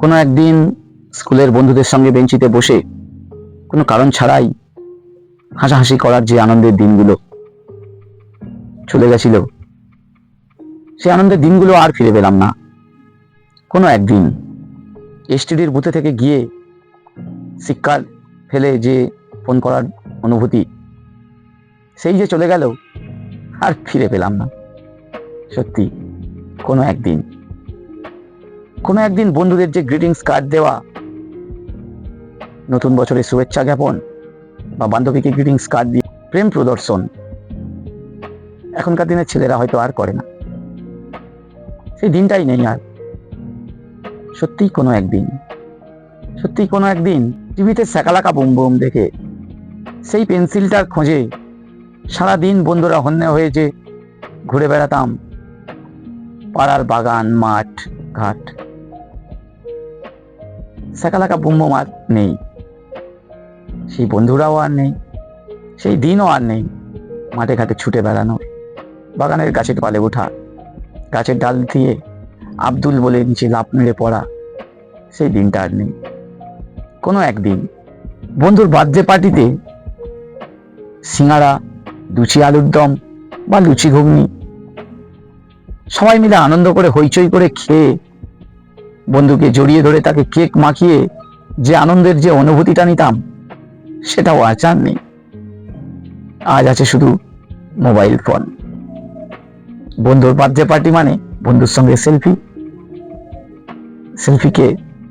কোনো একদিন স্কুলের বন্ধুদের সঙ্গে বেঞ্চিতে বসে কোনো কারণ ছাড়াই হাসাহাসি করার যে আনন্দের দিনগুলো চলে গেছিল, সেই আনন্দের দিনগুলো আর ফিরে পেলাম না। কোনো একদিন এসটিডির বুথে থেকে গিয়ে শিক্ষা ফেলে যে ফোন করার অনুভূতি, সেই যে চলে গেল, আর ফিরে পেলাম না। সত্যি কোনো একদিন বন্ধুদের যে গ্রিটিংস কার্ড দেওয়া, নতুন বছরের শুভেচ্ছা জ্ঞাপন বা বান্ধবীকে গ্রিটিংস কার্ড দিয়ে প্রেম প্রদর্শন, এখনকার দিনের ছেলেরা হয়তো আর করে না। সেই দিনটাই নেই আর। সত্যি কোনো একদিন টিভিতে স্যাকালাকা বুম বুম দেখে সেই পেন্সিলটার খোঁজে সারাদিন বন্ধুরা হন্যে হয়ে যে ঘুরে বেড়াতাম পাড়ার বাগান, মাঠ, ঘাট। স্যাকালাকা বুম বুম আর নেই, সেই বন্ধুরাও আর নেই, সেই দিনও আর নেই। মাঠে ঘাটে ছুটে বেড়ানো, বাগানের গাছের পালে ওঠা, গাছের ডাল দিয়ে আব্দুল বলে নিচে লাফ মেরে পড়া, সেই দিনটা আর নেই। কোনো একদিন বন্ধুর বার্থডে পার্টিতে সিঙ্গারা, লুচি আলুর দম বা লুচি ঘুগনি সবাই মিলে আনন্দ করে হইচই করে খেয়ে, বন্ধুকে জড়িয়ে ধরে তাকে কেক মাখিয়ে যে আনন্দের যে অনুভূতিটা নিতাম, সেটাও আজ আর নেই। আজ আছে শুধু মোবাইল ফোন। বন্ধুর বার্থডে পার্টি মানে বন্ধুর সঙ্গে সেলফিকে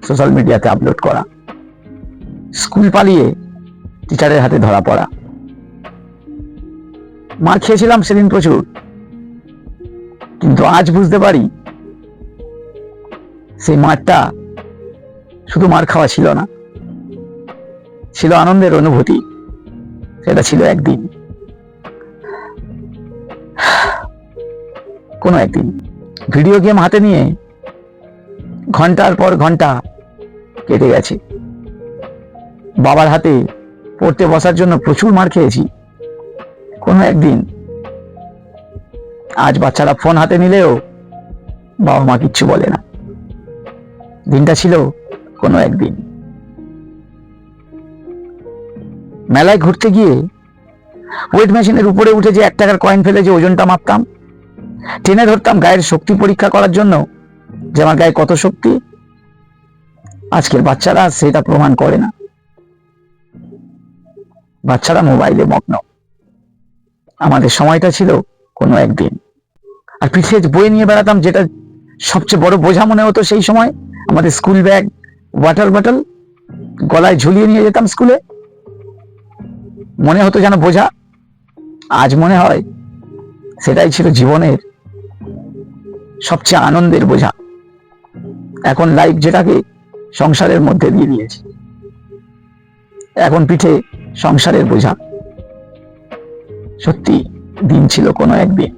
সোশ্যাল মিডিয়াতে আপলোড করা, স্কুল পালিয়ে টিচারের হাতে ধরা পড়া। মার খেয়েছিলাম সেদিন প্রচুর, কিন্তু আজ বুঝতে পারি সেই মারটা শুধু মার খাওয়া ছিল না, ছিল আনন্দের অনুভূতি। সেটা ছিল একদিন, কোনো একদিন ভিডিও গেম হাতে নিয়ে ঘন্টার পর ঘন্টা কেটে গেছে। বাবার হাতে পড়তে বসার জন্য প্রচুর মার খেয়েছি। কোনো একদিন আজ বাচ্চারা ফোন হাতে নিলেও বাবা মা কিচ্ছু বলে না। দিনটা ছিল কোনো একদিন। মেলায় ঘুরতে গিয়ে ওয়েট মেশিনের উপরে উঠে যে 1 টাকার কয়েন ফেলে যে ওজনটা মাপতাম, টেনে ধরতাম গায়ের শক্তি পরীক্ষা করার জন্য যে আমার গায়ে কত শক্তি, আজকের বাচ্চারা সেটা প্রমাণ করে না। বাচ্চারা মোবাইলে মগ্ন। আমাদের সময়টা ছিল কোনো একদিন। আর পিঠে বয়ে নিয়ে বেড়াতাম, যেটা সবচেয়ে বড় বোঝা মনে হতো সেই সময়, আমাদের স্কুল ব্যাগ, ওয়াটার বটল গলায় ঝুলিয়ে নিয়ে যেতাম স্কুলে। মনে হতো যেন বোঝা। আজ মনে হয় সেটাই ছিল জীবনের সবচেয়ে আনন্দের বোঝা। এখন লাইফ যেটাকে সংসারের মধ্যে দিয়ে দিয়েছে, এখন পিঠে সংসারের বোঝা। সত্যি দিন ছিল কোনো একদিন।